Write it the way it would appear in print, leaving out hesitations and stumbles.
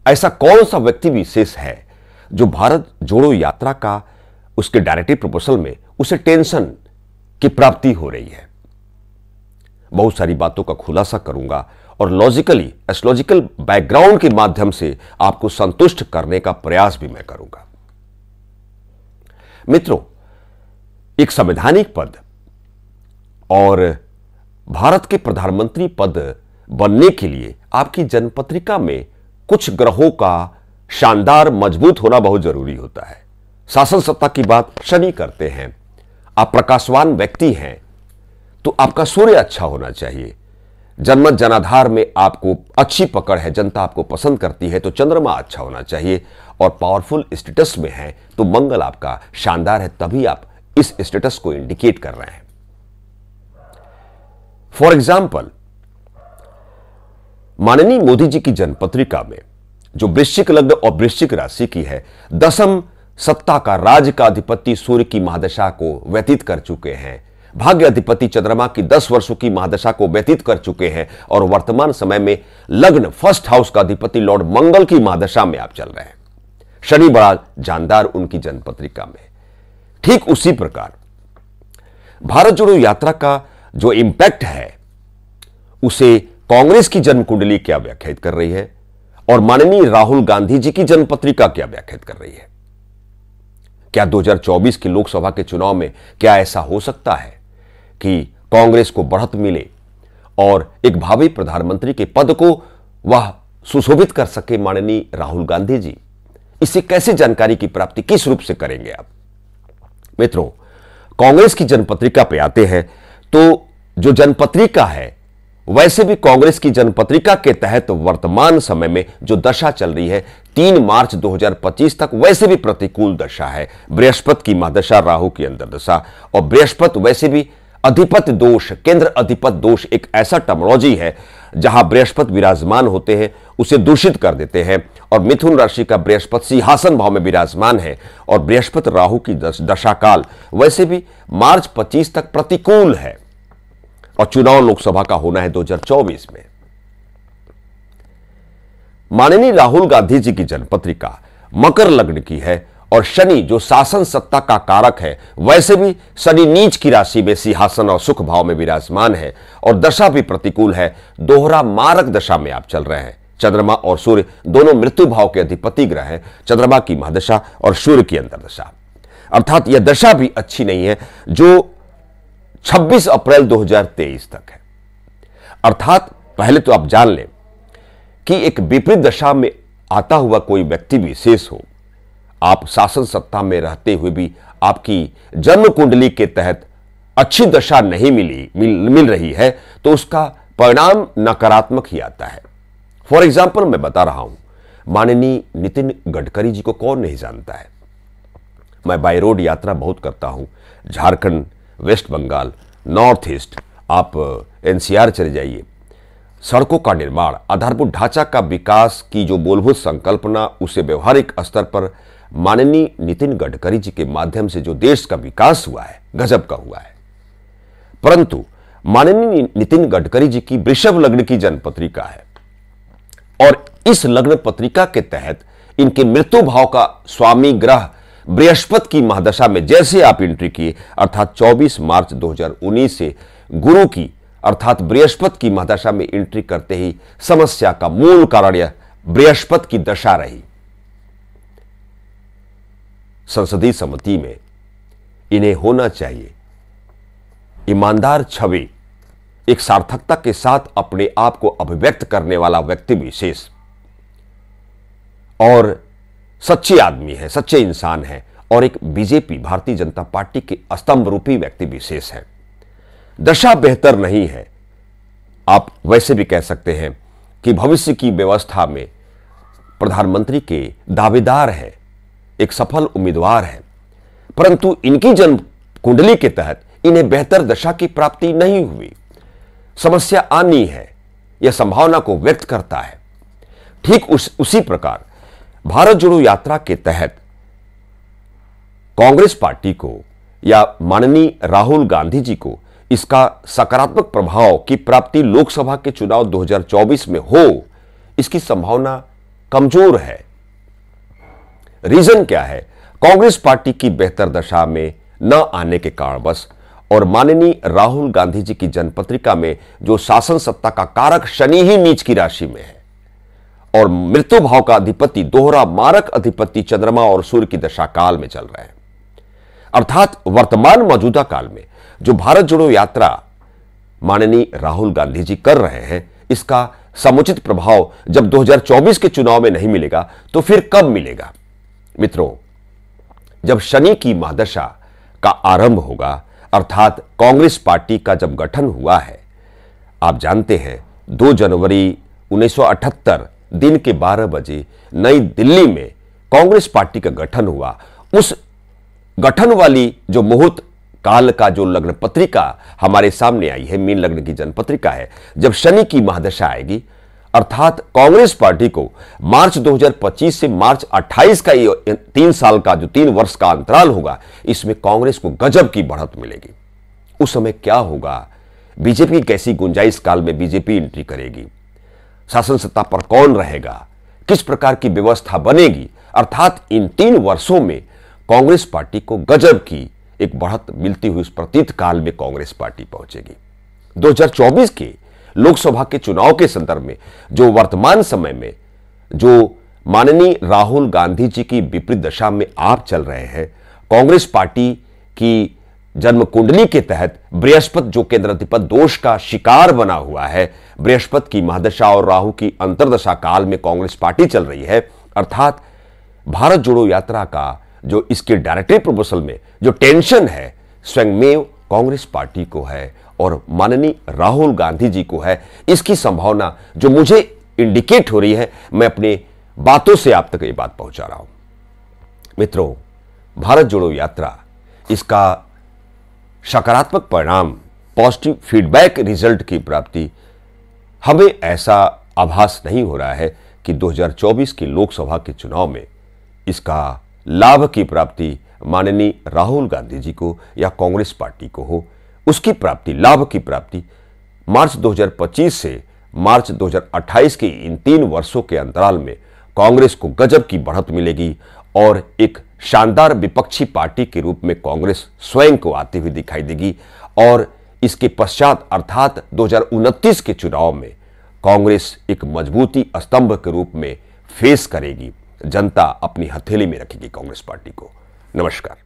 ऐसा कौन सा व्यक्ति विशेष है जो भारत जोड़ो यात्रा का उसके डायरेक्टिव प्रपोजल में उसे टेंशन की प्राप्ति हो रही है। बहुत सारी बातों का खुलासा करूंगा और लॉजिकली एस्ट्रोलॉजिकल बैकग्राउंड के माध्यम से आपको संतुष्ट करने का प्रयास भी मैं करूंगा। मित्रों, एक संवैधानिक पद और भारत के प्रधानमंत्री पद बनने के लिए आपकी जन्मपत्रिका में कुछ ग्रहों का शानदार मजबूत होना बहुत जरूरी होता है। शासन सत्ता की बात शनि करते हैं। आप प्रकाशवान व्यक्ति हैं तो आपका सूर्य अच्छा होना चाहिए। जन्मत जनाधार में आपको अच्छी पकड़ है, जनता आपको पसंद करती है तो चंद्रमा अच्छा होना चाहिए। और पावरफुल स्टेटस में है तो मंगल आपका शानदार है, तभी आप इस स्टेटस को इंडिकेट कर रहे हैं। फॉर एग्जाम्पल, माननीय मोदी जी की जन्मपत्रिका में जो वृश्चिक लग्न और वृश्चिक राशि की है, दशम सत्ता का राज्य का अधिपति सूर्य की महादशा को व्यतीत कर चुके हैं। भाग्य अधिपति चंद्रमा की 10 वर्षों की महादशा को व्यतीत कर चुके हैं और वर्तमान समय में लग्न फर्स्ट हाउस का अधिपति लॉर्ड मंगल की महादशा में आप चल रहे हैं। शनि बड़ा जानदार उनकी जन्मपत्रिका में। ठीक उसी प्रकार भारत जोड़ो यात्रा का जो इंपैक्ट है उसे कांग्रेस की जन्म कुंडली क्या व्याख्यायित कर रही है और माननीय राहुल गांधी जी की जन्मपत्रिका क्या व्याख्यायित कर रही है। क्या 2024 के लोकसभा के चुनाव में क्या ऐसा हो सकता है कि कांग्रेस को बढ़त मिले और एक भावी प्रधानमंत्री के पद को वह सुशोभित कर सके माननीय राहुल गांधी जी? इससे कैसे जानकारी की प्राप्ति किस रूप से करेंगे आप? मित्रों, कांग्रेस की जनपत्रिका पे आते हैं तो जो जनपत्रिका है वैसे भी कांग्रेस की जनपत्रिका के तहत वर्तमान समय में जो दशा चल रही है 3 मार्च 2025 तक वैसे भी प्रतिकूल दशा है। बृहस्पति की महादशा, राहु की अंतर्दशा, और बृहस्पति वैसे भी अधिपति दोष, केंद्र अधिपति दोष एक ऐसा टर्मिनोलॉजी है जहां बृहस्पति विराजमान होते हैं उसे दूषित कर देते हैं। और मिथुन राशि का बृहस्पति सिंहासन भाव में विराजमान है और बृहस्पति राहु की दशा काल वैसे भी मार्च 25 तक प्रतिकूल है और चुनाव लोकसभा का होना है 2024 में। माननीय राहुल गांधी जी की जन्मपत्रिका मकर लग्न की है और शनि जो शासन सत्ता का कारक है वैसे भी शनि नीच की राशि में सिंहासन और सुख भाव में विराजमान है और दशा भी प्रतिकूल है। दोहरा मारक दशा में आप चल रहे हैं। चंद्रमा और सूर्य दोनों मृत्यु भाव के अधिपति ग्रह हैं। चंद्रमा की महादशा और सूर्य की अंतर्दशा, अर्थात यह दशा भी अच्छी नहीं है जो 26 अप्रैल 2023 तक है। अर्थात पहले तो आप जान लें कि एक विपरीत दशा में आता हुआ कोई व्यक्ति विशेष हो, आप शासन सत्ता में रहते हुए भी आपकी जन्म कुंडली के तहत अच्छी दशा नहीं मिल रही है तो उसका परिणाम नकारात्मक ही आता है। फॉर एग्जाम्पल मैं बता रहा हूं, माननीय नितिन गडकरी जी को कौन नहीं जानता है। मैं बाय रोड यात्रा बहुत करता हूं, Jharkhand, west Bengal, north east, आप एनसीआर चले जाइए। सड़कों का निर्माण, आधारभूत ढांचा का विकास की जो मूलभूत संकल्पना उसे व्यवहारिक स्तर पर माननीय नितिन गडकरी जी के माध्यम से जो देश का विकास हुआ है गजब का हुआ है। परंतु माननीय नितिन गडकरी जी की वृषभ लग्न की जन्मपत्रिका है और इस लग्न पत्रिका के तहत इनके मृत्यु भाव का स्वामी ग्रह बृहस्पति की महादशा में जैसे आप एंट्री किए, अर्थात 24 मार्च 2019 से गुरु की अर्थात बृहस्पति की महादशा में एंट्री करते ही समस्या का मूल कारण यह बृहस्पति की दशा रही। संसदीय समिति में इन्हें होना चाहिए ईमानदार छवि, एक सार्थकता के साथ अपने आप को अभिव्यक्त करने वाला व्यक्ति विशेष और सच्चे आदमी है, सच्चे इंसान है और एक बीजेपी भारतीय जनता पार्टी के स्तंभ रूपी व्यक्ति विशेष है। दशा बेहतर नहीं है। आप वैसे भी कह सकते हैं कि भविष्य की व्यवस्था में प्रधानमंत्री के दावेदार है, एक सफल उम्मीदवार है, परंतु इनकी जन्म कुंडली के तहत इन्हें बेहतर दशा की प्राप्ति नहीं हुई। समस्या आनी है, यह संभावना को व्यक्त करता है। ठीक उसी प्रकार भारत जोड़ो यात्रा के तहत कांग्रेस पार्टी को या माननीय राहुल गांधी जी को इसका सकारात्मक प्रभाव की प्राप्ति लोकसभा के चुनाव 2024 में हो, इसकी संभावना कमजोर है। रीजन क्या है? कांग्रेस पार्टी की बेहतर दशा में न आने के कारणवश और माननीय राहुल गांधी जी की जनपत्रिका में जो शासन सत्ता का कारक शनि ही नीच की राशि में है और मृत्यु भाव का अधिपति दोहरा मारक अधिपति चंद्रमा और सूर्य की दशा काल में चल रहे हैं। अर्थात वर्तमान मौजूदा काल में जो भारत जोड़ो यात्रा माननीय राहुल गांधी जी कर रहे हैं, इसका समुचित प्रभाव जब 2024 के चुनाव में नहीं मिलेगा तो फिर कब मिलेगा? मित्रों, जब शनि की महादशा का आरंभ होगा, अर्थात कांग्रेस पार्टी का जब गठन हुआ है, आप जानते हैं 2 जनवरी 1978 दिन के 12 बजे नई दिल्ली में कांग्रेस पार्टी का गठन हुआ। उस गठन वाली जो मुहूर्त काल का जो लग्न पत्रिका हमारे सामने आई है, मीन लग्न की जनपत्रिका है, जब शनि की महादशा आएगी, अर्थात कांग्रेस पार्टी को मार्च 2025 से मार्च 28 का ये 3 साल का जो 3 वर्ष का अंतराल होगा, इसमें कांग्रेस को गजब की बढ़त मिलेगी। उस समय क्या होगा? बीजेपी की कैसी गुंजाइश काल में बीजेपी एंट्री करेगी? शासन सत्ता पर कौन रहेगा? किस प्रकार की व्यवस्था बनेगी? अर्थात इन 3 वर्षों में कांग्रेस पार्टी को गजब की एक बढ़त मिलती हुई उस प्रतीत काल में कांग्रेस पार्टी पहुंचेगी। 2024 के लोकसभा के चुनाव के संदर्भ में जो वर्तमान समय में जो माननीय राहुल गांधी जी की विपरीत दशा में आप चल रहे हैं, कांग्रेस पार्टी की जन्म कुंडली के तहत बृहस्पति जो केंद्राधिपति दोष का शिकार बना हुआ है, बृहस्पति की महादशा और राहु की अंतर्दशा काल में कांग्रेस पार्टी चल रही है। अर्थात भारत जोड़ो यात्रा का जो इसके डायरेक्टरी प्रपोजल में जो टेंशन है, स्वयं में कांग्रेस पार्टी को है और माननीय राहुल गांधी जी को है। इसकी संभावना जो मुझे इंडिकेट हो रही है, मैं अपने बातों से आप तक ये बात पहुंचा रहा हूं। मित्रों, भारत जोड़ो यात्रा, इसका सकारात्मक परिणाम, पॉजिटिव फीडबैक रिजल्ट की प्राप्ति हमें ऐसा आभास नहीं हो रहा है कि 2024 की लोकसभा के चुनाव में इसका लाभ की प्राप्ति माननीय राहुल गांधी जी को या कांग्रेस पार्टी को हो। उसकी प्राप्ति, लाभ की प्राप्ति मार्च 2025 से मार्च 2028 के इन 3 वर्षों के अंतराल में कांग्रेस को गजब की बढ़त मिलेगी और एक शानदार विपक्षी पार्टी के रूप में कांग्रेस स्वयं को आती हुई दिखाई देगी। और इसके पश्चात अर्थात 2029 के चुनाव में कांग्रेस एक मजबूती स्तंभ के रूप में फेस करेगी। जनता अपनी हथेली में रखेगी कांग्रेस पार्टी को। नमस्कार।